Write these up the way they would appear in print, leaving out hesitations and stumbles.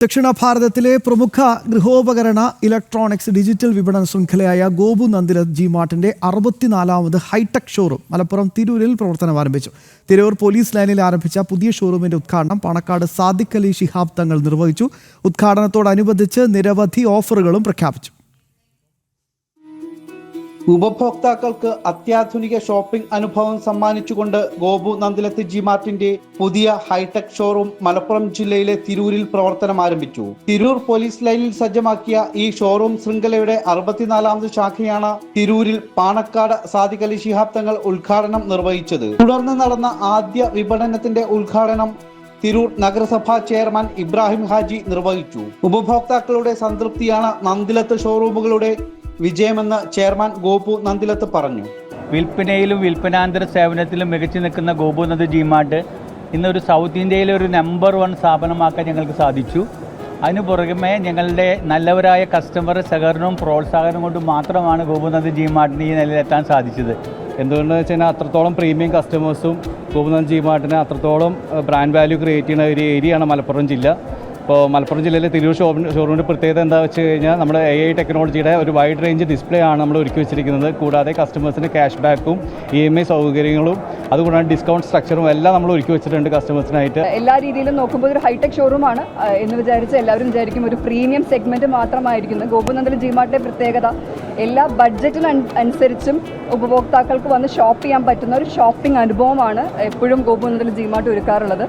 ദക്ഷിണ ഭാരതത്തിലെ പ്രമുഖ ഗൃഹോപകരണ ഇലക്ട്രോണിക്സ് ഡിജിറ്റൽ വിപണന ശൃംഖലയായ ഗോപു നന്ദിലത് ജി മാർട്ടിന്റെ 64ാമത് ഹൈടെക് ഷോറൂം മലപ്പുറം തിരൂരിൽ പ്രവർത്തനം ആരംഭിച്ചു. തിരൂർ പോലീസ് ലൈനിൽ ആരംഭിച്ച പുതിയ ഷോറൂമിന്റെ ഉദ്ഘാടനം പാണക്കാട് സാദിഖ് അലി ശിഹാബ് തങ്ങൾ നിർവഹിച്ചു. ഉദ്ഘാടനത്തോടനുബന്ധിച്ച് നിരവധി ഓഫറുകളും പ്രഖ്യാപിച്ചു. ഉപഭോക്താക്കൾക്ക് അത്യാധുനിക ഷോപ്പിംഗ് അനുഭവം സമ്മാനിച്ചുകൊണ്ട് ഗോപു നന്ദിലത്ത് ജി മാർട്ടിന്റെ പുതിയ ഹൈടെക് ഷോറൂം മലപ്പുറം ജില്ലയിലെ തിരൂരിൽ പ്രവർത്തനം ആരംഭിച്ചു. തിരൂർ പോലീസ് ലൈനിൽ സജ്ജമാക്കിയ ഈ ഷോറൂം ശൃംഖലയുടെ 64ാമത് ശാഖയാണ് തിരൂരിൽ പാണക്കാട് സാദിഖ് അലി ശിഹാബ് തങ്ങൾ ഉദ്ഘാടനം നിർവഹിച്ചത്. തുടർന്ന് നടന്ന ആദ്യ വിപണനത്തിന്റെ ഉദ്ഘാടനം തിരൂർ നഗരസഭാ ചെയർമാൻ ഇബ്രാഹിം ഹാജി നിർവഹിച്ചു. ഉപഭോക്താക്കളുടെ സംതൃപ്തിയാണ് നന്ദിലത്ത് ഷോറൂമുകളുടെ വിജയമെന്ന് ചെയർമാൻ ഗോപു നന്ദിലത്ത് പറഞ്ഞു. വിൽപ്പനയിലും വിൽപ്പനാന്തര സേവനത്തിലും മികച്ചു നിൽക്കുന്ന ഗോപു നന്ദി ജി മാർട്ട് ഇന്നൊരു സൗത്ത് ഇന്ത്യയിലെ ഒരു നമ്പർ 1 സ്ഥാപനമാക്കാൻ ഞങ്ങൾക്ക് സാധിച്ചു. അതിനു പുറമെ ഞങ്ങളുടെ നല്ലവരായ കസ്റ്റമർ സഹകരണവും പ്രോത്സാഹനവും കൊണ്ട് മാത്രമാണ് ഗോപു നന്ദി ജി മാർട്ടിന് ഈ നിലയിലെത്താൻ സാധിച്ചത്. എന്തുകൊണ്ടെന്ന് വെച്ച് കഴിഞ്ഞാൽ അത്രത്തോളം പ്രീമിയം കസ്റ്റമേഴ്സും ഗോപു നന്ദി ജി മാർട്ടിന് അത്രത്തോളം ബ്രാൻഡ് വാല്യൂ ക്രിയേറ്റ് ചെയ്യുന്ന ഒരു ഏരിയയാണ് മലപ്പുറം ജില്ല. ഇപ്പോൾ മലപ്പുറം ജില്ലയിലെ തിരൂർ ഷോറൂമിൻ്റെ പ്രത്യേകത എന്താ വെച്ച് കഴിഞ്ഞാൽ നമ്മുടെ AI ടെക്നോളജിയുടെ ഒരു വൈഡ് റേഞ്ച് ഡിസ്പ്ലേ ആണ് നമ്മൾ ഒരുക്കി വെച്ചിരിക്കുന്നത്. കൂടാതെ കസ്റ്റമേഴ്സിന് ക്യാഷ് ബാക്കും EMI സൗകര്യങ്ങളും അതുകൂടാതെ ഡിസ്കൗണ്ട് സ്ട്രക്ചറും എല്ലാം നമ്മൾ ഒരുക്കി വെച്ചിട്ടുണ്ട് കസ്റ്റമേഴ്സിനായിട്ട്. എല്ലാ രീതിയിലും നോക്കുമ്പോൾ ഒരു ഹൈടെക് ഷോറൂമാണ് എന്ന് വിചാരിച്ച് എല്ലാവരും വിചാരിക്കും ഒരു പ്രീമിയം സെഗ്മെൻറ്റ് മാത്രമായിരിക്കുന്നത്. ഗോപു നന്ദിലത്ത് ജി മാർട്ടിൻ്റെ പ്രത്യേകത എല്ലാ ബഡ്ജറ്റിനനുസരിച്ചും ഉപഭോക്താക്കൾക്ക് വന്ന് ഷോപ്പ് ചെയ്യാൻ പറ്റുന്ന ഒരു ഷോപ്പിംഗ് അനുഭവമാണ് എപ്പോഴും ഗോപു നന്ദിലത്ത് ജി മാർട്ട് ഒരുക്കാറുള്ളത്.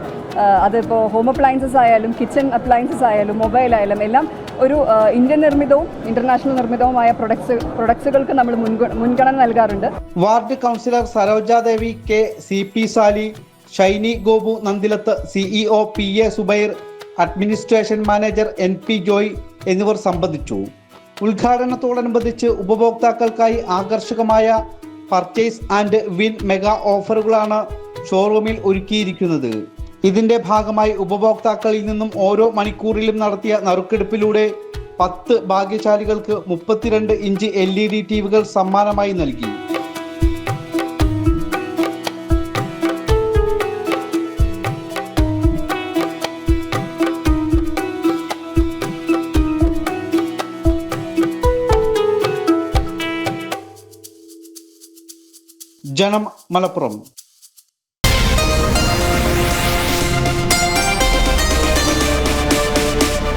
അതിപ്പോൾ ഹോം അപ്ലയൻസസ് ആയാലും കിച്ചൺ അപ്ലയൻസസ് ആയാലും മൊബൈൽ ആയാലും എല്ലാം ഒരു ഇന്ത്യൻ നിർമ്മിതവും ഇന്റർനാഷണൽ നിർമ്മിതവുമായ പ്രൊഡക്ട്സുകൾക്ക് നമ്മൾ മുൻഗണന നൽകാറുണ്ട്. Ward councillor Sarojadevi K, CP സാലി, Shiny Gopu Nandilath, CEO PA Subair, administration manager NP Joy എന്നിവർ സംബന്ധിച്ചു. ഉദ്ഘാടനത്തോടനുബന്ധിച്ച് ഉപഭോക്താക്കൾക്കായി ആകർഷകമായ പർച്ചേസ് ആൻഡ് വിൻ മെഗാ ഓഫറുകളാണ് ഷോറൂമിൽ ഒരുക്കിയിരിക്കുന്നത്. ഇതിന്റെ ഭാഗമായി ഉപഭോക്താക്കളിൽ നിന്നും ഓരോ മണിക്കൂറിലും നടത്തിയ നറുക്കെടുപ്പിലൂടെ 10 ഭാഗ്യശാലികൾക്ക് 32 ഇഞ്ച് LED TVകൾ സമ്മാനമായി നൽകി. ജനം, മലപ്പുറം.